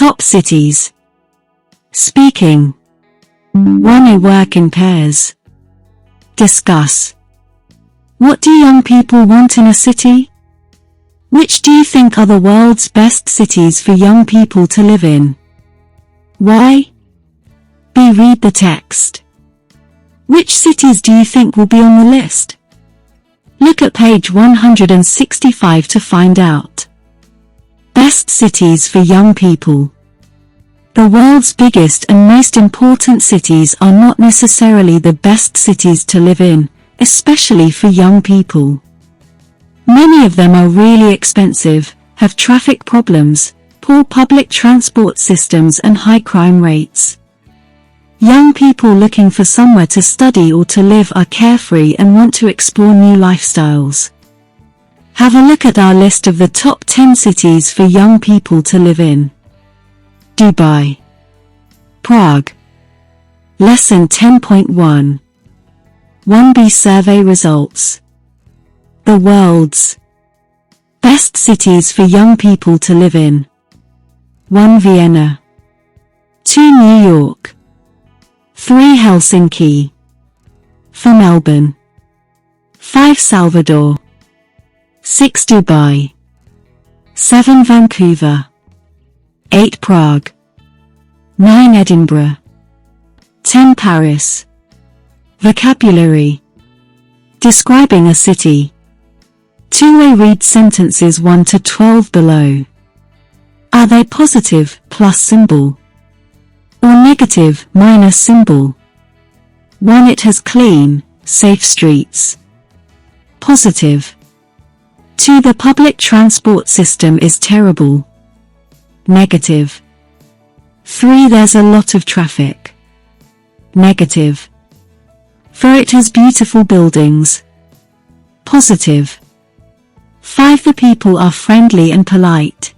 Top cities. Speaking. 1. A work in pairs. Discuss. What do young people want in a city? Which do you think are the world's best cities for young people to live in? Why? B. Read the text. Which cities do you think will be on the list? Look at page 165 to find out. Best cities for young people. The world's biggest and most important cities are not necessarily the best cities to live in, especially for young people. Many of them are really expensive, have traffic problems, poor public transport systems and high crime rates. Young people looking for somewhere to study or to live are carefree and want to explore new lifestyles. Have a look at our list of the top 10 cities for young people to live in. Dubai. Prague. Lesson 10.1. 1B Survey Results. The world's best cities for young people to live in. 1. Vienna. 2. New York. 3. Helsinki. 4. Melbourne. 5. Salvador. 6. Dubai. 7. Vancouver. 8. Prague. 9. Edinburgh. 10. Paris. Vocabulary. Describing a city. 2-way read sentences 1 to 12 below. Are they positive, plus symbol? Or negative, minus symbol? 1. It has clean, safe streets. Positive. 2. The public transport system is terrible. Negative. 3. There's a lot of traffic. Negative. 4. It has beautiful buildings. Positive. 5. The people are friendly and polite.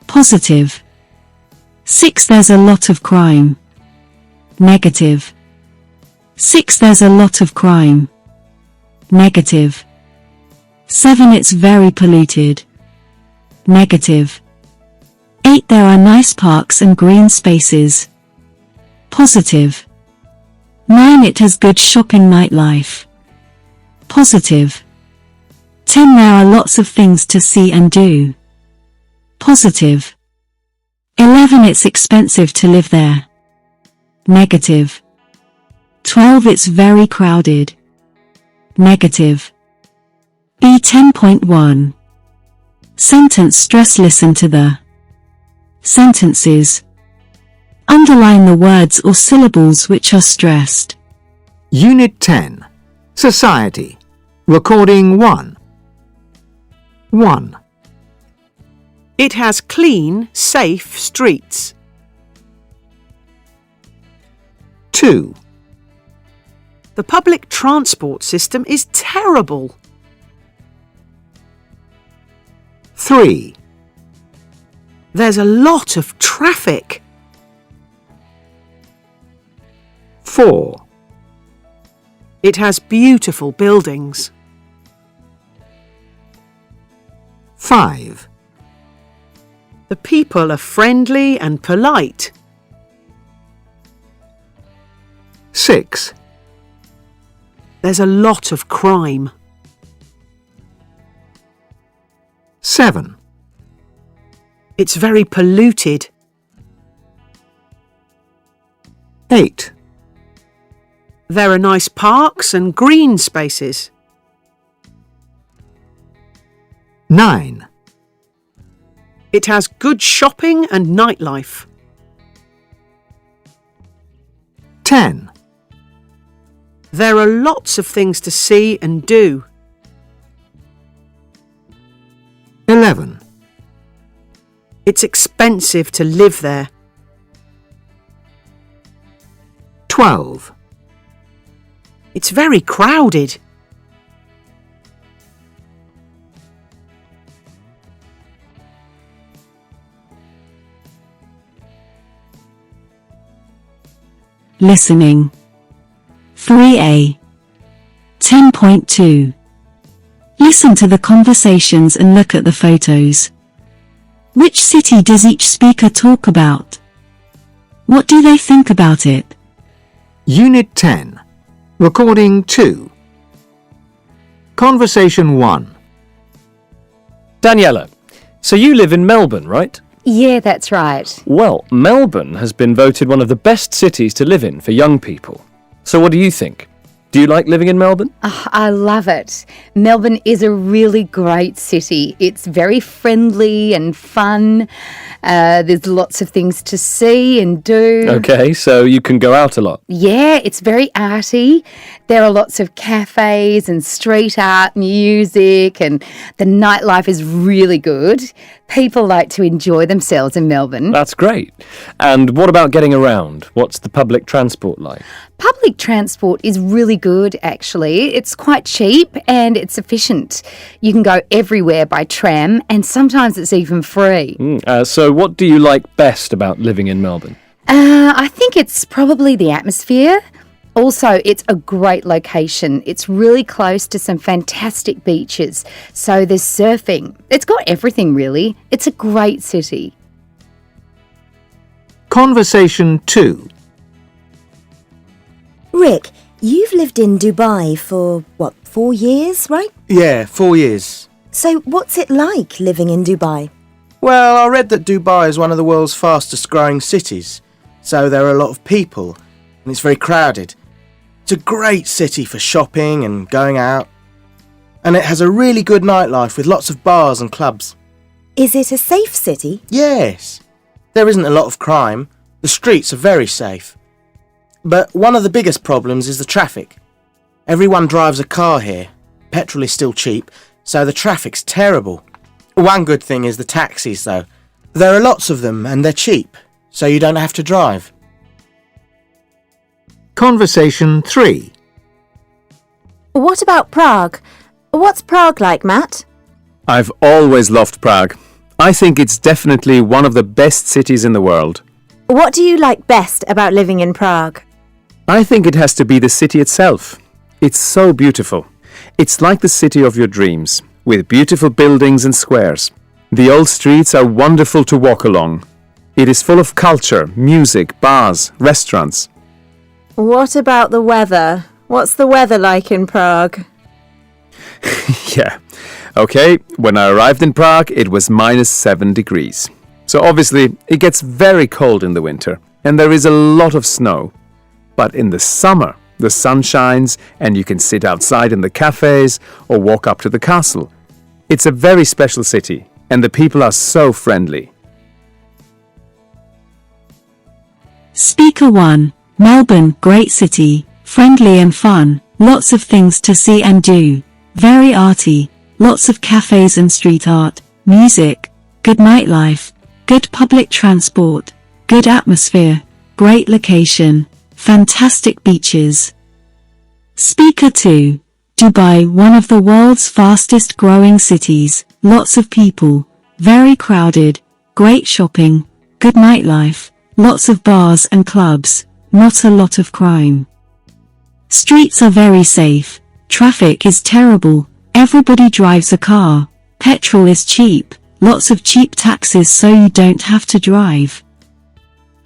Positive. 6. There's a lot of crime. Negative. 6. There's a lot of crime. Negative. 7. It's very polluted. Negative. 8. There are nice parks and green spaces. Positive. 9. It has good shopping nightlife. Positive. 10. There are lots of things to see and do. Positive. 11. It's expensive to live there. Negative. 12. It's very crowded. Negative. B. 10.1. Sentence stress. Listen to the sentences. Underline the words or syllables which are stressed. Unit 10. Society. Recording 1. 1. It has clean, safe streets. 2. The public transport system is terrible. 3. There's a lot of traffic. 4. It has beautiful buildings. 5. The people are friendly and polite. 6. There's a lot of crime. 7. It's very polluted. 8. There are nice parks and green spaces. 9. It has good shopping and nightlife. 10. There are lots of things to see and do. 11. It's expensive to live there. 12. It's very crowded. Listening. 3A. 10.2. Listen to the conversations and look at the photos. Which city does each speaker talk about? What do they think about it? Unit 10. Recording 2. Conversation 1. Daniela, so you live in Melbourne, right? Yeah, that's right. Well, Melbourne has been voted one of the best cities to live in for young people. So what do you think? Do you like living in Melbourne? I love it. Melbourne is a really great city. It's very friendly and fun. There's lots of things to see and do. Okay, so you can go out a lot. Yeah, it's very arty. There are lots of cafes and street art, music, and the nightlife is really good. People like to enjoy themselves in Melbourne. That's great. And what about getting around? What's the public transport like? Public transport is really good, actually. It's quite cheap and it's efficient. You can go everywhere by tram and sometimes it's even free. So what do you like best about living in Melbourne? I think it's probably the atmosphere. Also, it's a great location. It's really close to some fantastic beaches. So there's surfing. It's got everything, really. It's a great city. Conversation 2. Rick, you've lived in Dubai for, 4 years, right? Yeah, 4 years. So what's it like living in Dubai? Well, I read that Dubai is one of the world's fastest growing cities, so there are a lot of people, and it's very crowded. It's a great city for shopping and going out, and it has a really good nightlife with lots of bars and clubs. Is it a safe city? Yes, there isn't a lot of crime. The streets are very safe. But one of the biggest problems is the traffic. Everyone drives a car here. Petrol is still cheap, so the traffic's terrible. One good thing is the taxis, though. There are lots of them and they're cheap, so you don't have to drive. Conversation 3. What about Prague? What's Prague like, Matt? I've always loved Prague. I think it's definitely one of the best cities in the world. What do you like best about living in Prague? I think it has to be the city itself. It's so beautiful. It's like the city of your dreams, with beautiful buildings and squares. The old streets are wonderful to walk along. It is full of culture, music, bars, restaurants. What about the weather? What's the weather like in Prague? Yeah. Okay, when I arrived in Prague, it was -7 degrees. So obviously, it gets very cold in the winter, and there is a lot of snow. But in the summer, the sun shines, and you can sit outside in the cafes or walk up to the castle. It's a very special city, and the people are so friendly. Speaker 1. Melbourne, great city, friendly and fun, lots of things to see and do, very arty, lots of cafes and street art, music, good nightlife, good public transport, good atmosphere, great location, fantastic beaches. Speaker 2. Dubai, one of the world's fastest growing cities, lots of people, very crowded, great shopping, good nightlife, lots of bars and clubs, not a lot of crime. Streets are very safe, traffic is terrible, everybody drives a car, petrol is cheap, lots of cheap taxis so you don't have to drive.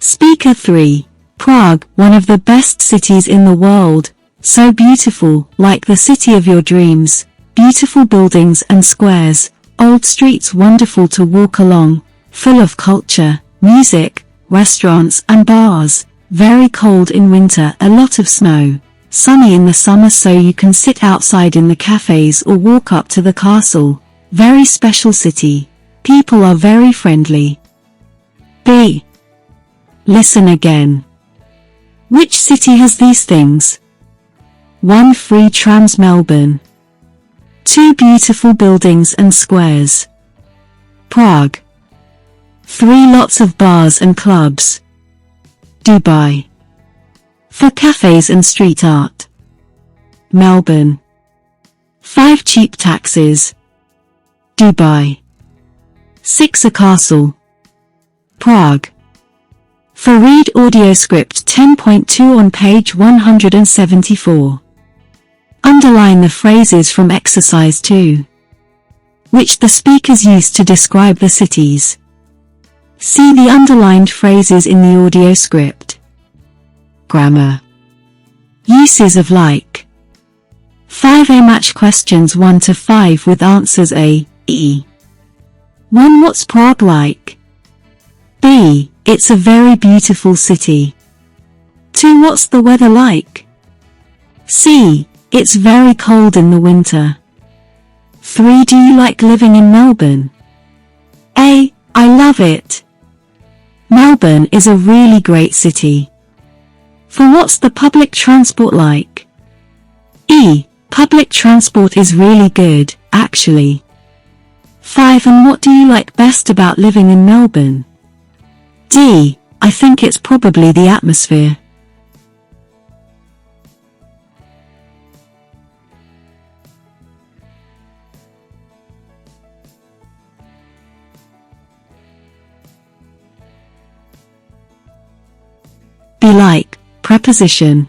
Speaker 3. Prague, one of the best cities in the world, so beautiful, like the city of your dreams, beautiful buildings and squares, old streets wonderful to walk along, full of culture, music, restaurants and bars, very cold in winter, a lot of snow, sunny in the summer so you can sit outside in the cafes or walk up to the castle, very special city, people are very friendly. B. Listen again. Which city has these things? 1. Free trams Melbourne. 2. Beautiful buildings and squares. Prague. 3. Lots of bars and clubs. Dubai. 4. Cafes and street art. Melbourne. 5. Cheap taxis. Dubai. 6. A castle. Prague. For read audio script 10.2 on page 174. Underline the phrases from exercise 2, which the speakers use to describe the cities. See the underlined phrases in the audio script. Grammar. Uses of like. 5A match questions 1 to 5 with answers A, E. 1. What's Prague like? B. It's a very beautiful city. 2. What's the weather like? C. It's very cold in the winter. 3. Do you like living in Melbourne? A. I love it. Melbourne is a really great city. 4. What's the public transport like? E. Public transport is really good, actually. 5. And what do you like best about living in Melbourne? D. I think it's probably the atmosphere. Be like, preposition.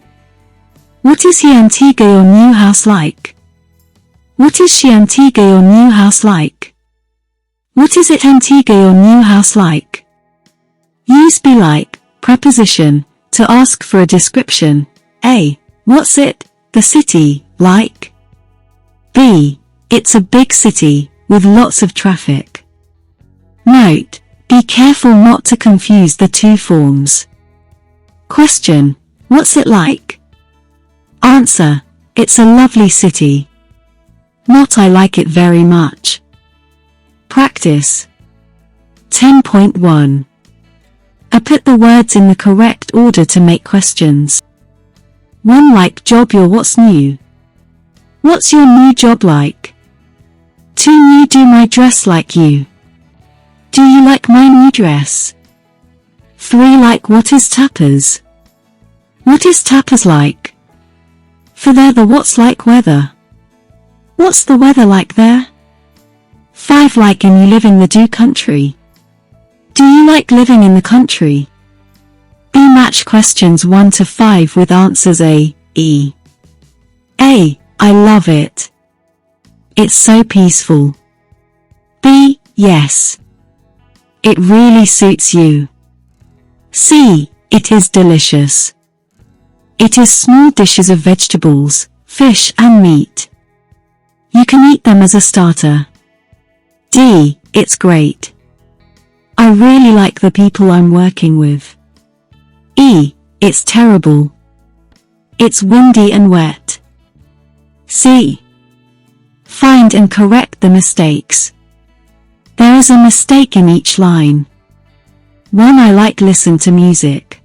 What is he Antigua your new house like? What is she Antigua your new house like? What is it Antigua your new house like? Use be like, preposition, to ask for a description. A. What's it, the city, like? B. It's a big city, with lots of traffic. Note, be careful not to confuse the two forms. Question, what's it like? Answer, it's a lovely city. Not I like it very much. Practice. 10.1. Put the words in the correct order to make questions. 1. Like job your what's new? What's your new job like? 2. New do my dress like you? Do you like my new dress? 3. Like what is tapas? What is tapas like? For there the what's like weather? What's the weather like there? 5. Like and you live in the do country? Do you like living in the country? B. Match questions 1 to 5 with answers A, E. A. I love it. It's so peaceful. B. Yes. It really suits you. C. It is delicious. It is small dishes of vegetables, fish and meat. You can eat them as a starter. D. It's great. I really like the people I'm working with. E. It's terrible. It's windy and wet. C. Find and correct the mistakes. There is a mistake in each line. 1. I like listen to music.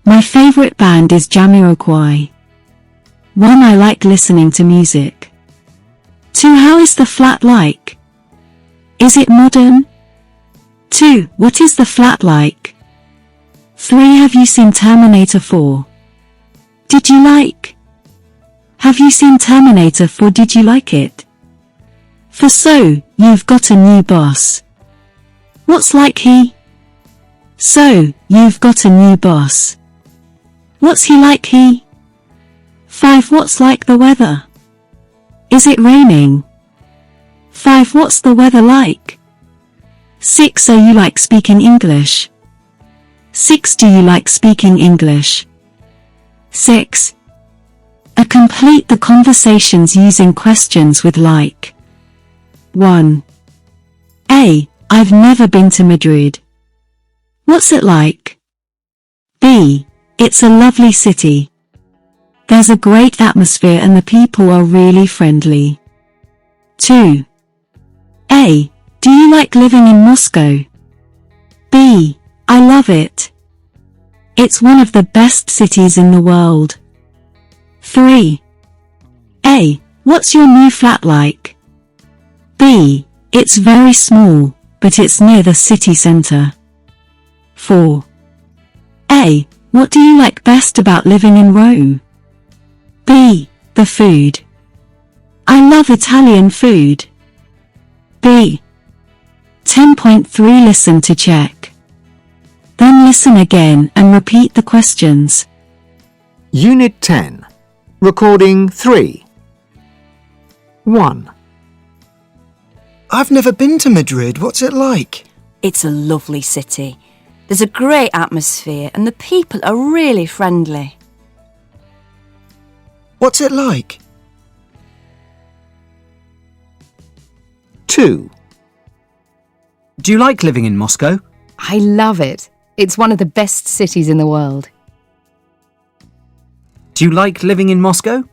My favorite band is Jamiroquai. 1. I like listening to music. 2. How is the flat like? Is it modern? 2. What is the flat like? 3. Have you seen Terminator 4? Did you like? Have you seen Terminator 4? Did you like it? For so, you've got a new boss. What's like he? So, you've got a new boss. What's he like he? 5. What's like the weather? Is it raining? 5. What's the weather like? 6. Are you like speaking English? 6. Do you like speaking English? 6. Complete the conversations using questions with like. 1. A. I've never been to Madrid. What's it like? B. It's a lovely city. There's a great atmosphere and the people are really friendly. 2. A. Do you like living in Moscow? B. I love it. It's one of the best cities in the world. 3. A. What's your new flat like? B. It's very small, but it's near the city centre. 4. A. What do you like best about living in Rome? B. The food. I love Italian food. B. 10.3 Listen to check. Then listen again and repeat the questions. Unit 10. Recording 3. 1. I've never been to Madrid. What's it like? It's a lovely city. There's a great atmosphere and the people are really friendly. What's it like? 2. Do you like living in Moscow? I love it. It's one of the best cities in the world. Do you like living in Moscow?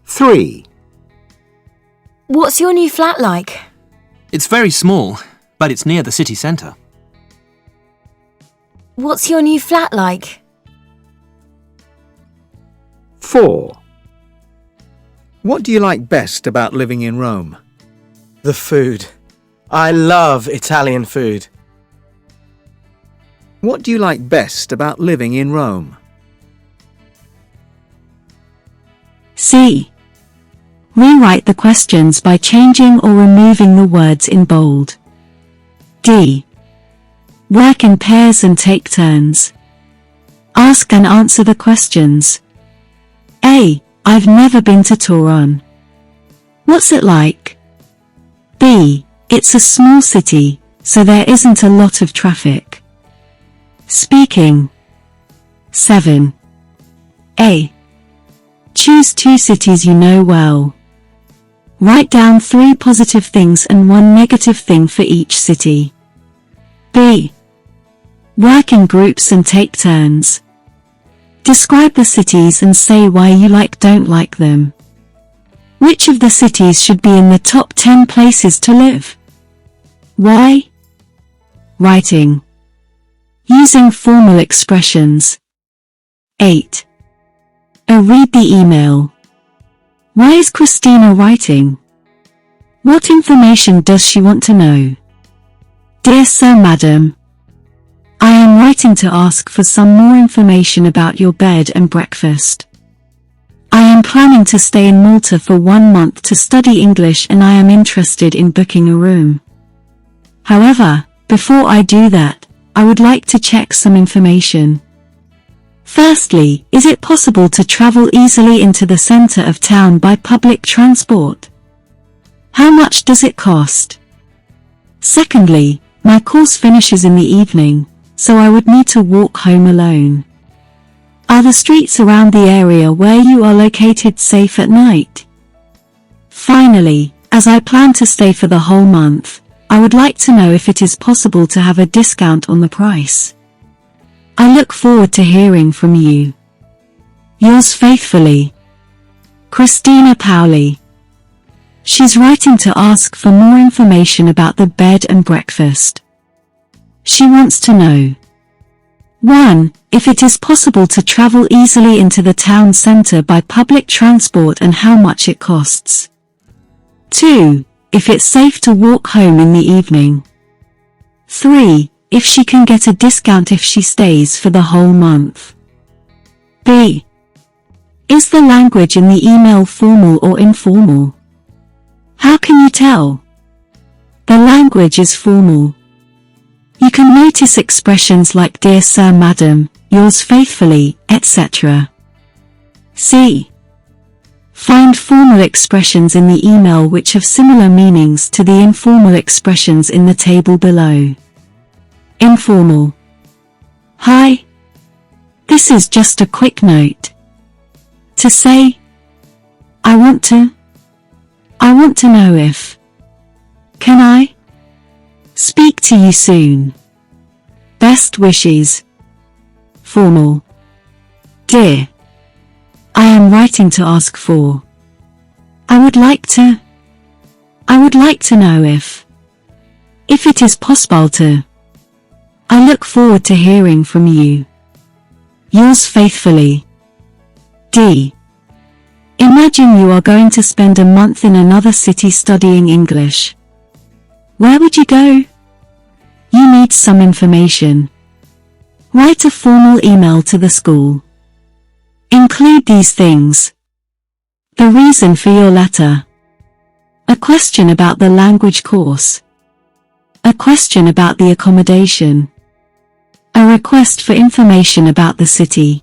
3. What's your new flat like? It's very small, but it's near the city centre. What's your new flat like? 4. What do you like best about living in Rome? The food. I love Italian food. What do you like best about living in Rome? C. Rewrite the questions by changing or removing the words in bold. D. Work in pairs and take turns. Ask and answer the questions. A. I've never been to Tehran. What's it like? B. It's a small city, so there isn't a lot of traffic. Speaking. 7. A. Choose 2 cities you know well. Write down 3 positive things and 1 negative thing for each city. B. Work in groups and take turns. Describe the cities and say why you don't like them. Which of the cities should be in the top 10 places to live? Why? Writing. Using formal expressions. 8. Read the email. Why is Christina writing? What information does she want to know? Dear Sir, Madam, I am writing to ask for some more information about your bed and breakfast. I am planning to stay in Malta for 1 month to study English and I am interested in booking a room. However, before I do that, I would like to check some information. Firstly, is it possible to travel easily into the center of town by public transport? How much does it cost? Secondly, my course finishes in the evening, so I would need to walk home alone. Are the streets around the area where you are located safe at night? Finally, as I plan to stay for the whole month, I would like to know if it is possible to have a discount on the price. I look forward to hearing from you. Yours faithfully, Christina Pauli. She's writing to ask for more information about the bed and breakfast. She wants to know 1. If it is possible to travel easily into the town center by public transport and how much it costs. 2. If it's safe to walk home in the evening. 3. If she can get a discount if she stays for the whole month. B. Is the language in the email formal or informal? How can you tell? The language is formal. You can notice expressions like Dear Sir, Madam, Yours faithfully, etc. C. Find formal expressions in the email which have similar meanings to the informal expressions in the table below. Informal. Hi. This is just a quick note. To say, I want to know if. Can I? Speak to you soon. Best wishes. Formal. Dear. I am writing to ask for. I would like to know if it is possible to. I look forward to hearing from you. Yours faithfully, D. Imagine you are going to spend a month in another city studying English. Where would you go? You need some information. Write a formal email to the school. Include these things. The reason for your letter. A question about the language course. A question about the accommodation. A request for information about the city.